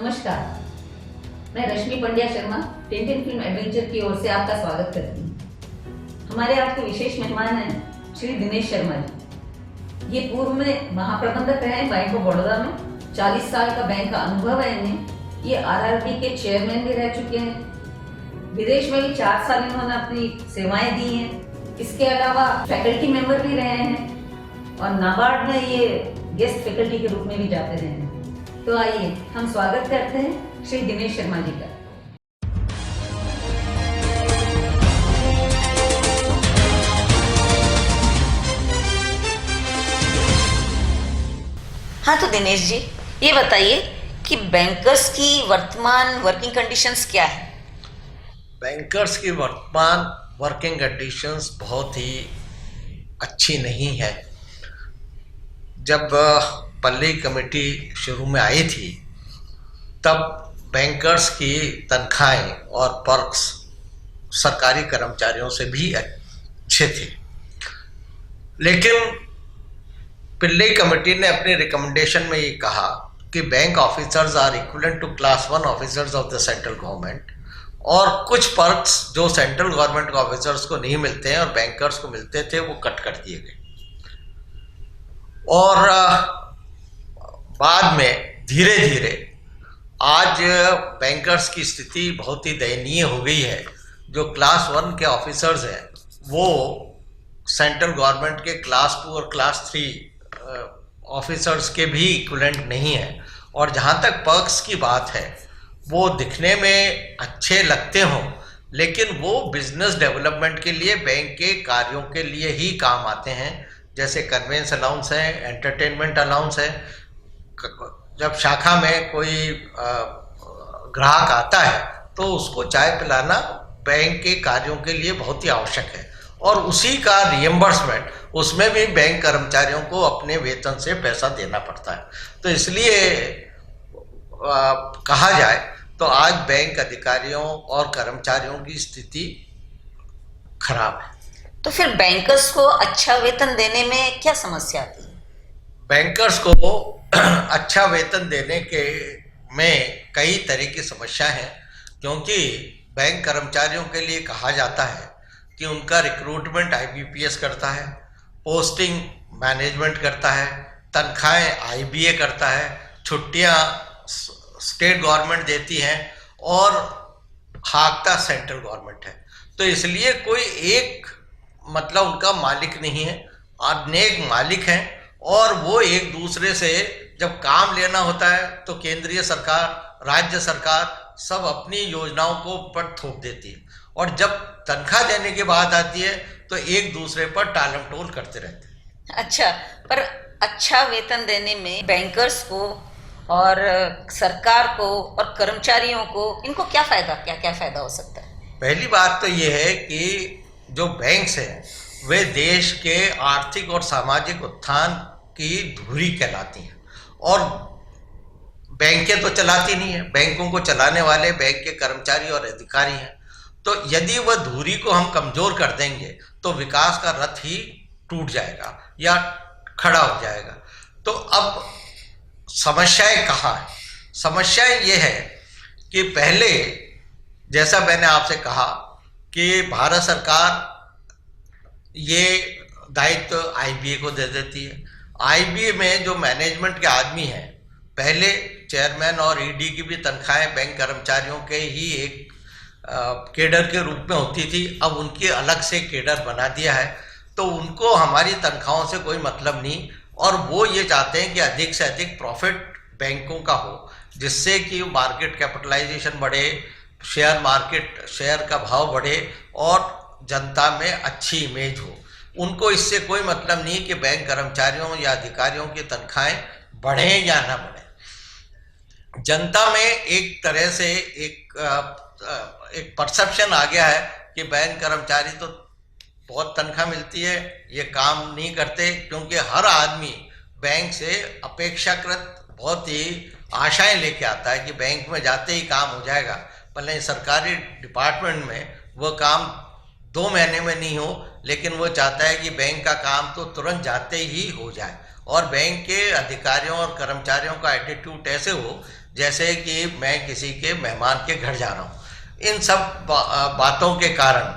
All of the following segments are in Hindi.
नमस्कार, मैं Rashmi Pandya Sharma Tintin film adventure की ओर से आपका स्वागत करती हूँ। हमारे आज के विशेष मेहमान हैं श्री दिनेश शर्मा जी। ये पूर्व में महाप्रबंधक रहे हैं बैंक ऑफ बड़ौदा में। 40 साल का बैंक का अनुभव है इन्हें। ये आरआरबी के चेयरमैन भी रह चुके हैं। विदेश में भी 4 साल इन्होंने अपनी सेवाएं दी हैं। इसके अलावा फैकल्टी मेंबर भी रहे हैं और नाबार्ड में ये गेस्ट फैकल्टी के रूप में भी जाते रहे हैं। तो आइए हम स्वागत करते हैं श्री दिनेश शर्मा जी का। हाँ, तो दिनेश जी ये बताइए कि बैंकर्स की वर्तमान वर्किंग कंडीशंस क्या है? बैंकर्स की वर्तमान वर्किंग कंडीशंस बहुत ही अच्छी नहीं है। जब पल्ली कमेटी शुरू में आई थी तब बैंकर्स की तनख्वाहें और पर्क्स सरकारी कर्मचारियों से भी अच्छे थे, लेकिन पिल्लई कमेटी ने अपनी रिकमेंडेशन में ये कहा कि bank officers are equivalent to class 1 officers of the central government, और कुछ पर्क्स जो सेंट्रल गवर्नमेंट के ऑफिसर्स को नहीं मिलते हैं और बैंकर्स को मिलते थे वो कट कर दिए गए। और बाद में धीरे धीरे आज बैंकर्स की स्थिति बहुत ही दयनीय हो गई है। जो क्लास 1 के ऑफिसर्स हैं वो सेंट्रल गवर्नमेंट के क्लास 2 और क्लास 3 ऑफिसर्स के भी इक्विवेलेंट नहीं है। और जहाँ तक पर्क्स की बात है वो दिखने में अच्छे लगते हों, लेकिन वो बिजनेस डेवलपमेंट के लिए बैंक के कार्यों के लिए ही काम आते हैं। जैसे कन्वेंस अलाउंस है, एंटरटेनमेंट अलाउंस है। जब शाखा में कोई ग्राहक आता है तो उसको चाय पिलाना बैंक के कार्यों के लिए बहुत ही आवश्यक है, और उसी का रिएम्बर्समेंट उसमें भी बैंक कर्मचारियों को अपने वेतन से पैसा देना पड़ता है। तो इसलिए कहा जाए तो आज बैंक अधिकारियों और कर्मचारियों की स्थिति खराब है। तो फिर बैंकर्स को अच्छा वेतन देने में क्या समस्या आती है? बैंकर्स को अच्छा वेतन देने के में कई तरह की समस्या है, क्योंकि बैंक कर्मचारियों के लिए कहा जाता है कि उनका रिक्रूटमेंट आईबीपीएस करता है, पोस्टिंग मैनेजमेंट करता है, तनख्वाहें आईबीए करता है, छुट्टियां स्टेट गवर्नमेंट देती हैं और हाँकता सेंट्रल गवर्नमेंट है। तो इसलिए कोई एक मतलब उनका मालिक नहीं है, अनेक मालिक हैं, और वो एक दूसरे से जब काम लेना होता है तो केंद्रीय सरकार, राज्य सरकार सब अपनी योजनाओं को पर थोप देती है, और जब तनख्वाह देने की बात आती है तो एक दूसरे पर टालमटोल करते रहते हैं। अच्छा, पर अच्छा वेतन देने में बैंकर्स को और सरकार को और कर्मचारियों को इनको क्या फायदा हो सकता है? पहली बात तो ये है कि जो बैंक्स हैं वे देश के आर्थिक और सामाजिक उत्थान की धुरी कहलाती हैं, और बैंकें तो चलाती नहीं है। बैंकों को चलाने वाले बैंक के कर्मचारी और अधिकारी हैं। तो यदि वह धुरी को हम कमजोर कर देंगे तो विकास का रथ ही टूट जाएगा या खड़ा हो जाएगा। तो अब समस्याएं कहाँ है? समस्याएं ये है कि पहले जैसा मैंने आपसे कहा कि भारत सरकार ये दायित्व आईबीए को दे देती है। आईबीए में जो मैनेजमेंट के आदमी हैं, पहले चेयरमैन और ईडी की भी तनख्वाहें बैंक कर्मचारियों के ही एक केडर के रूप में होती थी, अब उनकी अलग से केडर बना दिया है। तो उनको हमारी तनख्वाहों से कोई मतलब नहीं, और वो ये चाहते हैं कि अधिक से अधिक प्रॉफिट बैंकों का हो, जिससे कि मार्केट कैपिटलाइजेशन बढ़े, शेयर का भाव बढ़े और जनता में अच्छी इमेज हो। उनको इससे कोई मतलब नहीं कि बैंक कर्मचारियों या अधिकारियों की तनख्वाहें बढ़ें या ना बढ़ें। जनता में एक तरह से एक परसेप्शन आ गया है कि बैंक कर्मचारी तो बहुत तनख्वाह मिलती है, ये काम नहीं करते, क्योंकि हर आदमी बैंक से अपेक्षाकृत बहुत ही आशाएं लेके आता है कि बैंक में जाते ही काम हो जाएगा। भले सरकारी डिपार्टमेंट में वो काम 2 महीने में नहीं हो, लेकिन वो चाहता है कि बैंक का काम तो तुरंत जाते ही हो जाए। और बैंक के अधिकारियों और कर्मचारियों का एटीट्यूड ऐसे हो जैसे कि मैं किसी के मेहमान के घर जा रहा हूँ। इन सब बातों के कारण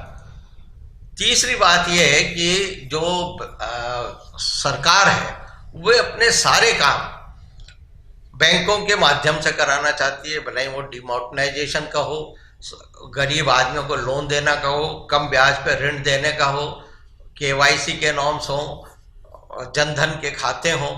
तीसरी बात यह है कि जो सरकार है वे अपने सारे काम बैंकों के माध्यम से कराना चाहती है, भले ही वो डिमोनेटाइजेशन का हो, गरीब आदमियों को लोन देना का हो, कम ब्याज पर ऋण देने का हो, केवाईसी के नॉर्म्स हों, जनधन के खाते हों।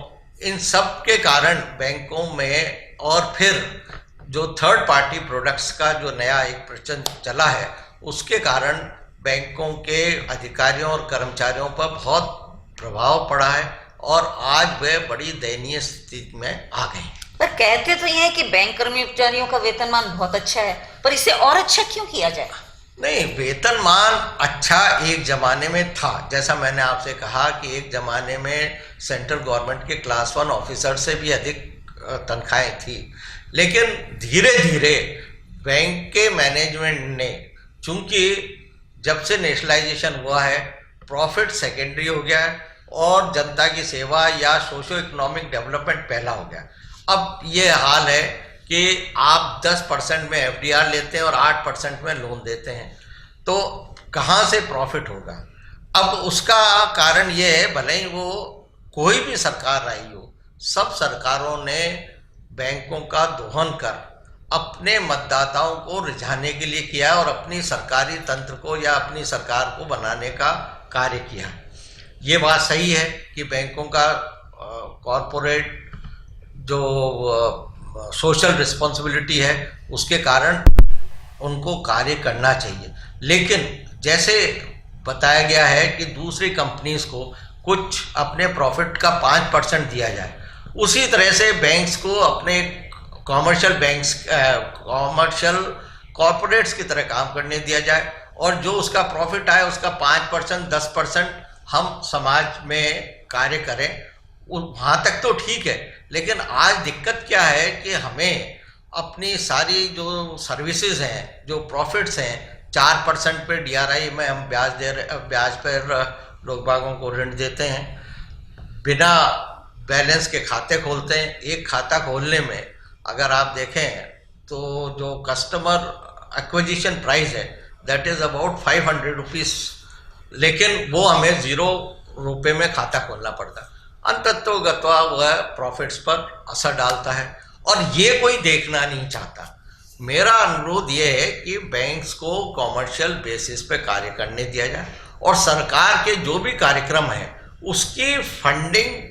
इन सब के कारण बैंकों में, और फिर जो थर्ड पार्टी प्रोडक्ट्स का जो नया एक प्रचलन चला है, उसके कारण बैंकों के अधिकारियों और कर्मचारियों पर बहुत प्रभाव पड़ा है और आज वे बड़ी दयनीय स्थिति में आ गए। पर कहते तो ये है कि बैंक कर्मचारियों का वेतनमान बहुत अच्छा है, पर इसे और अच्छा क्यों किया जाए? नहीं, वेतनमान अच्छा एक जमाने में था। जैसा मैंने आपसे कहा कि एक जमाने में सेंट्रल गवर्नमेंट के क्लास 1 ऑफिसर से भी अधिक तनख्वाहें थी, लेकिन धीरे धीरे बैंक के मैनेजमेंट ने, चूंकि जब से नेशनलाइजेशन हुआ है, प्रॉफिट सेकेंडरी हो गया है और जनता की सेवा या सोशो इकोनॉमिक डेवलपमेंट पहला हो गया। अब ये हाल है कि आप 10% में एफडीआर लेते हैं और 8% में लोन देते हैं, तो कहाँ से प्रॉफिट होगा? अब उसका कारण ये है, भले ही वो कोई भी सरकार आई हो, सब सरकारों ने बैंकों का दोहन कर अपने मतदाताओं को रिझाने के लिए किया और अपनी सरकारी तंत्र को या अपनी सरकार को बनाने का कार्य किया। ये बात सही है कि बैंकों का कॉरपोरेट जो सोशल रिस्पॉन्सिबिलिटी है उसके कारण उनको कार्य करना चाहिए, लेकिन जैसे बताया गया है कि दूसरी कंपनीज को कुछ अपने प्रॉफिट का 5% दिया जाए, उसी तरह से बैंक्स को अपने कॉमर्शियल कॉरपोरेट्स की तरह काम करने दिया जाए और जो उसका प्रॉफिट आए उसका 5% 10% हम समाज में कार्य करें। वहाँ तक तो ठीक है, लेकिन आज दिक्कत क्या है कि हमें अपनी सारी जो सर्विसेज हैं, जो प्रॉफिट्स हैं, 4% पे डीआरआई में हम ब्याज पर लोग बागों को ऋण देते हैं, बिना बैलेंस के खाते खोलते हैं। एक खाता खोलने में अगर आप देखें तो जो कस्टमर एक्विजिशन प्राइस है दैट इज़ अबाउट 500 रुपीज़, लेकिन वो हमें 0 रुपये में खाता खोलना पड़ता है। अंततः गत्वा वह प्रॉफिट्स पर असर डालता है और ये कोई देखना नहीं चाहता। मेरा अनुरोध ये है कि बैंक्स को कॉमर्शियल बेसिस पे कार्य करने दिया जाए और सरकार के जो भी कार्यक्रम है उसकी फंडिंग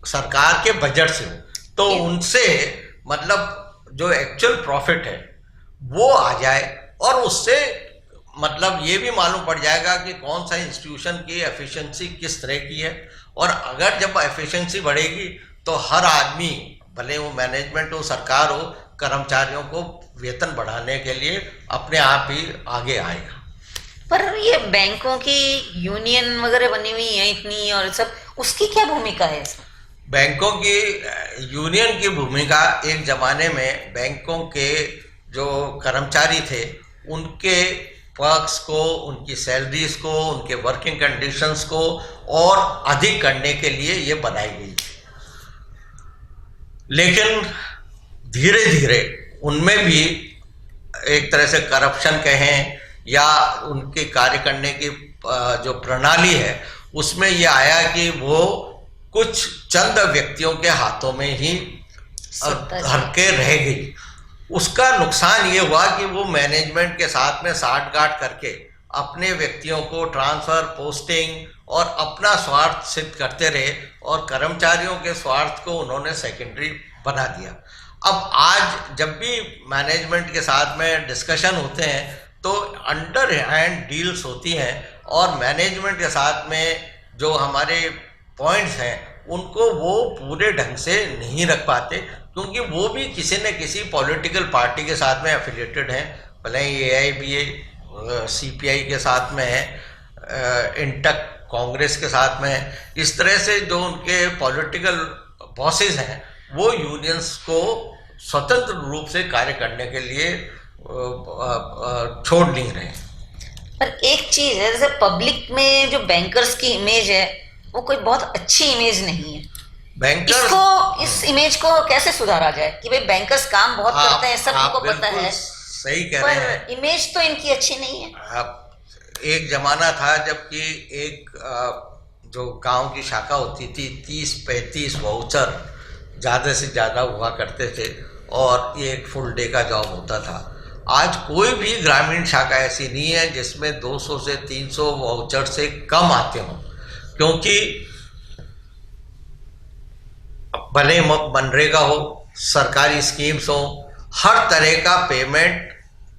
सरकार के बजट से हो, तो उनसे मतलब जो एक्चुअल प्रॉफिट है वो आ जाए और उससे मतलब ये भी मालूम पड़ जाएगा कि कौन सा इंस्टीट्यूशन की एफिशिएंसी किस तरह की है। और अगर जब एफिशिएंसी बढ़ेगी तो हर आदमी, भले वो मैनेजमेंट हो, सरकार हो, कर्मचारियों को वेतन बढ़ाने के लिए अपने आप ही आगे आएगा। पर ये बैंकों की यूनियन वगैरह बनी हुई है इतनी और सब, उसकी क्या भूमिका है? बैंकों की यूनियन की भूमिका, एक ज़माने में बैंकों के जो कर्मचारी थे उनके वर्क्स को, उनकी सैलरीज को, उनके वर्किंग कंडीशंस को और अधिक करने के लिए ये बनाई गई थी, लेकिन धीरे धीरे उनमें भी एक तरह से करप्शन कहें या उनके कार्य करने की जो प्रणाली है उसमें ये आया कि वो कुछ चंद व्यक्तियों के हाथों में ही हल्के रह गई। उसका नुकसान ये हुआ कि वो मैनेजमेंट के साथ में साठगांठ करके अपने व्यक्तियों को ट्रांसफ़र, पोस्टिंग और अपना स्वार्थ सिद्ध करते रहे और कर्मचारियों के स्वार्थ को उन्होंने सेकेंडरी बना दिया। अब आज जब भी मैनेजमेंट के साथ में डिस्कशन होते हैं तो अंडर हैंड डील्स होती हैं और मैनेजमेंट के साथ में जो हमारे पॉइंट्स हैं उनको वो पूरे ढंग से नहीं रख पाते, क्योंकि वो भी किसी न किसी पॉलिटिकल पार्टी के साथ में एफिलिएटेड हैं, भले ही AIBA CPI के साथ में है, इंटक कांग्रेस के साथ में है। इस तरह से जो उनके पॉलिटिकल बॉसेस हैं वो यूनियंस को स्वतंत्र रूप से कार्य करने के लिए छोड़ नहीं रहे। पर एक चीज़ है, जैसे पब्लिक में जो बैंकर्स की इमेज है वो कोई बहुत अच्छी इमेज नहीं है। बैंकर्स इसको, इस इमेज को कैसे सुधारा जाए कि भाई बैंकर्स काम बहुत करते हैं, सबको पता है, सही कह रहे हैं, पर इमेज तो इनकी अच्छी नहीं है। आप एक जमाना था जबकि एक जो गांव की शाखा होती थी 30-35 वाउचर ज़्यादा से ज़्यादा हुआ करते थे और ये एक फुल डे का जॉब होता था। आज कोई भी ग्रामीण शाखा ऐसी नहीं है जिसमें 200 से 300 वाउचर से कम आते हों, क्योंकि भले मनरेगा हो, सरकारी स्कीम्स हो, हर तरह का पेमेंट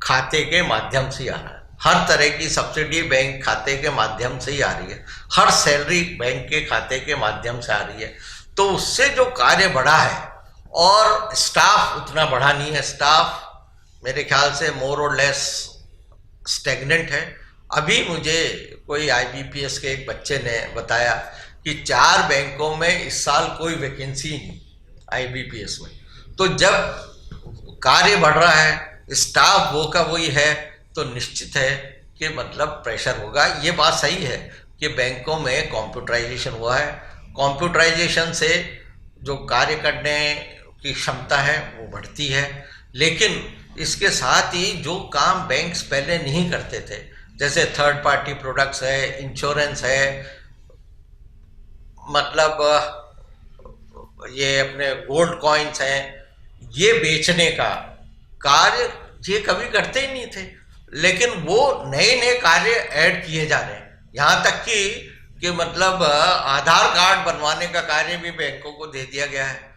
खाते के माध्यम से आ रहा है, हर तरह की सब्सिडी बैंक खाते के माध्यम से ही आ रही है, हर सैलरी बैंक के खाते के माध्यम से आ रही है। तो उससे जो कार्य बढ़ा है और स्टाफ उतना बढ़ा नहीं है, स्टाफ मेरे ख्याल से मोर और लेस स्टेगनेंट है। अभी मुझे कोई IBPS के एक बच्चे ने बताया कि 4 बैंकों में इस साल कोई वैकेंसी नहीं IBPS में। तो जब कार्य बढ़ रहा है, स्टाफ वो का वही है, तो निश्चित है कि मतलब प्रेशर होगा। ये बात सही है कि बैंकों में कंप्यूटराइजेशन हुआ है, कंप्यूटराइजेशन से जो कार्य करने की क्षमता है वो बढ़ती है, लेकिन इसके साथ ही जो काम बैंक्स पहले नहीं करते थे, जैसे थर्ड पार्टी प्रोडक्ट्स है, इंश्योरेंस है, मतलब ये अपने गोल्ड कॉइन्स हैं, ये बेचने का कार्य ये कभी करते ही नहीं थे, लेकिन वो नए नए कार्य ऐड किए जा रहे हैं। यहाँ तक कि मतलब आधार कार्ड बनवाने का कार्य भी बैंकों को दे दिया गया है।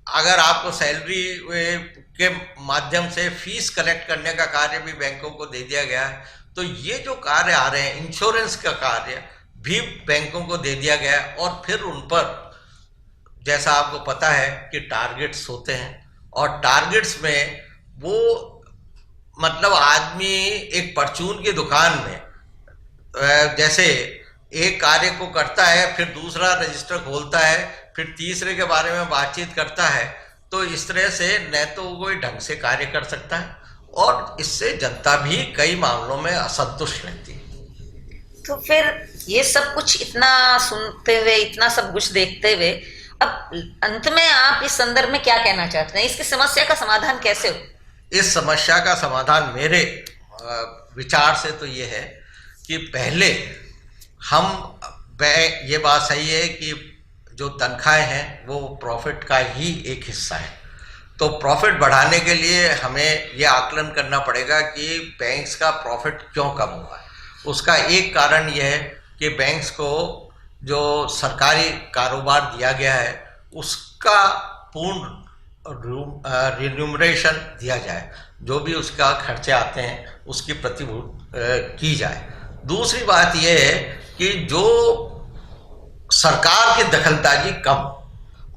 अगर आपको सैलरी के माध्यम से फीस कलेक्ट करने का कार्य भी बैंकों को दे दिया गया है। तो ये जो कार्य आ रहे हैं, इंश्योरेंस का कार्य भी बैंकों को दे दिया गया है। और फिर उन पर जैसा आपको पता है कि टारगेट्स होते हैं, और टारगेट्स में वो मतलब आदमी एक परचून की दुकान में जैसे एक कार्य को करता है, फिर दूसरा रजिस्टर खोलता है, फिर तीसरे के बारे में बातचीत करता है, तो इस तरह से न तो कोई ढंग से कार्य कर सकता है और इससे जनता भी कई मामलों में असंतुष्ट रहती है। तो फिर ये सब कुछ इतना सुनते हुए, इतना सब कुछ देखते हुए, अब अंत में आप इस संदर्भ में क्या कहना चाहते हैं? इसकी समस्या का समाधान कैसे हो? इस समस्या का समाधान मेरे विचार से तो ये है कि पहले ये बात सही है कि जो तनख्वाहें हैं वो प्रॉफिट का ही एक हिस्सा है। तो प्रॉफिट बढ़ाने के लिए हमें ये आकलन करना पड़ेगा कि बैंक्स का प्रॉफिट क्यों कम हुआ है। उसका एक कारण यह है कि बैंक्स को जो सरकारी कारोबार दिया गया है उसका पूर्ण रिन्यूमरेशन दिया जाए, जो भी उसका खर्चे आते हैं उसकी प्रतिपूर्ति की जाए। दूसरी बात यह है कि जो सरकार की दखलंदाजी कम,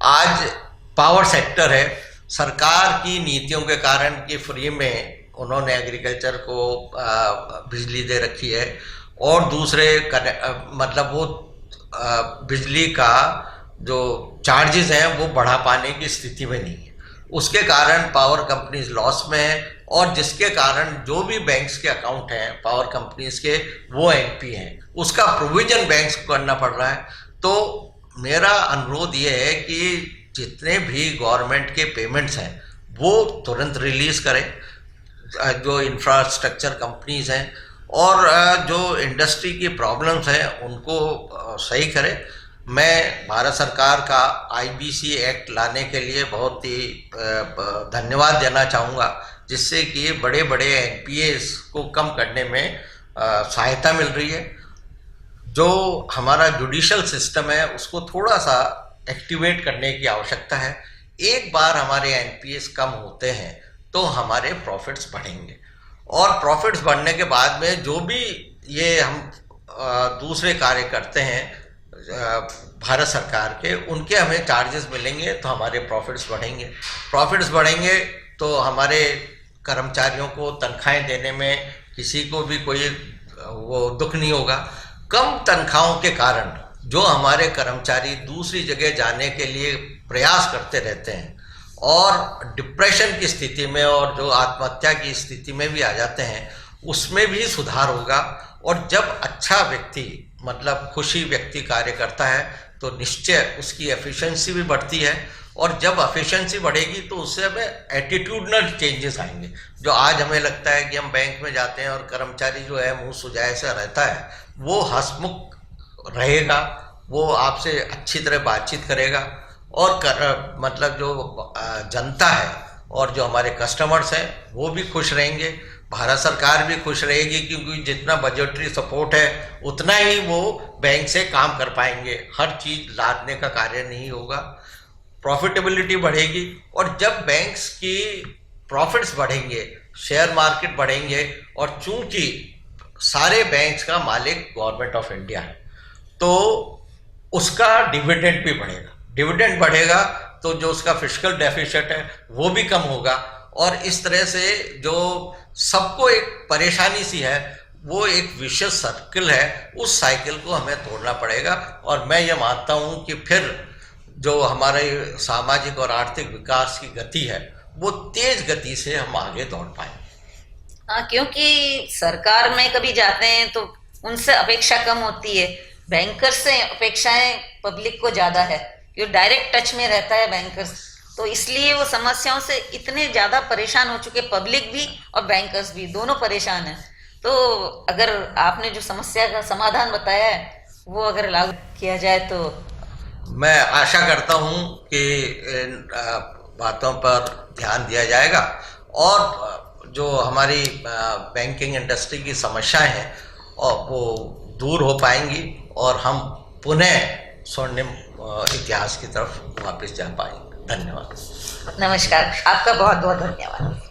आज पावर सेक्टर है, सरकार की नीतियों के कारण कि फ्री में उन्होंने एग्रीकल्चर को बिजली दे रखी है और दूसरे मतलब वो बिजली का जो चार्जेस हैं वो बढ़ा पाने की स्थिति में नहीं है। उसके कारण पावर कंपनीज लॉस में है और जिसके कारण जो भी बैंक्स के अकाउंट हैं पावर कंपनीज के वो NP हैं, उसका प्रोविजन बैंक्स को करना पड़ रहा है। तो मेरा अनुरोध ये है कि जितने भी गवर्नमेंट के पेमेंट्स हैं वो तुरंत रिलीज करें, जो इंफ्रास्ट्रक्चर कंपनीज हैं और जो इंडस्ट्री की प्रॉब्लम्स हैं उनको सही करें। मैं भारत सरकार का IBC एक्ट लाने के लिए बहुत ही धन्यवाद देना चाहूँगा, जिससे कि बड़े बड़े NPAs को कम करने में सहायता मिल रही है। जो हमारा जुडिशल सिस्टम है उसको थोड़ा सा एक्टिवेट करने की आवश्यकता है। एक बार हमारे NPAs कम होते हैं तो हमारे प्रॉफिट्स बढ़ेंगे और प्रॉफिट्स बढ़ने के बाद में जो भी ये हम दूसरे कार्य करते हैं भारत सरकार के, उनके हमें चार्जेस मिलेंगे तो हमारे प्रॉफिट्स बढ़ेंगे। प्रॉफिट्स बढ़ेंगे तो हमारे कर्मचारियों को तनख्वाहें देने में किसी को भी कोई वो दुख नहीं होगा। कम तनख्वाहों के कारण जो हमारे कर्मचारी दूसरी जगह जाने के लिए प्रयास करते रहते हैं और डिप्रेशन की स्थिति में और जो आत्महत्या की स्थिति में भी आ जाते हैं, उसमें भी सुधार होगा। और जब अच्छा व्यक्ति मतलब खुशी व्यक्ति कार्य करता है तो निश्चय उसकी एफिशिएंसी भी बढ़ती है, और जब एफिशिएंसी बढ़ेगी तो उससे हमें एटीट्यूडनल चेंजेस आएंगे। जो आज हमें लगता है कि हम बैंक में जाते हैं और कर्मचारी जो है मुंह सुजाए सा रहता है, वो हंसमुख रहेगा, वो आपसे अच्छी तरह बातचीत करेगा, और मतलब जो जनता है और जो हमारे कस्टमर्स हैं वो भी खुश रहेंगे, भारत सरकार भी खुश रहेगी, क्योंकि जितना बजटरी सपोर्ट है उतना ही वो बैंक से काम कर पाएंगे। हर चीज़ लादने का कार्य नहीं होगा, प्रॉफिटेबिलिटी बढ़ेगी, और जब बैंक्स की प्रॉफिट्स बढ़ेंगे, शेयर मार्केट बढ़ेंगे, और चूंकि सारे बैंक्स का मालिक गवर्नमेंट ऑफ इंडिया है, तो उसका डिविडेंड भी बढ़ेगा। डिविडेंड बढ़ेगा तो जो उसका फिस्कल डेफिसिट है वो भी कम होगा, और इस तरह से जो सबको एक परेशानी सी है, वो एक विशेष सर्कल है, उस साइकिल को हमें तोड़ना पड़ेगा। और मैं ये मानता हूँ कि फिर जो हमारे सामाजिक और आर्थिक विकास की गति है, वो तेज गति से हम आगे दौड़ पाएंगे। हाँ, क्योंकि सरकार में कभी जाते हैं तो उनसे अपेक्षा कम होती है, बैंकर से अपेक्षाएं पब्लिक को ज्यादा है, क्योंकि डायरेक्ट टच में रहता है बैंकर्स, तो इसलिए वो समस्याओं से इतने ज्यादा परेशान हो चुके, पब्लिक भी और बैंकर्स भी दोनों परेशान हैं। तो अगर आपने जो समस्या का समाधान बताया है वो अगर लागू किया जाए तो मैं आशा करता हूँ कि इन बातों पर ध्यान दिया जाएगा, और जो हमारी बैंकिंग इंडस्ट्री की समस्याएं हैं और वो दूर हो पाएंगी, और हम पुनः स्वर्णिम इतिहास की तरफ वापस जा पाएंगे। धन्यवाद। नमस्कार, आपका बहुत बहुत धन्यवाद।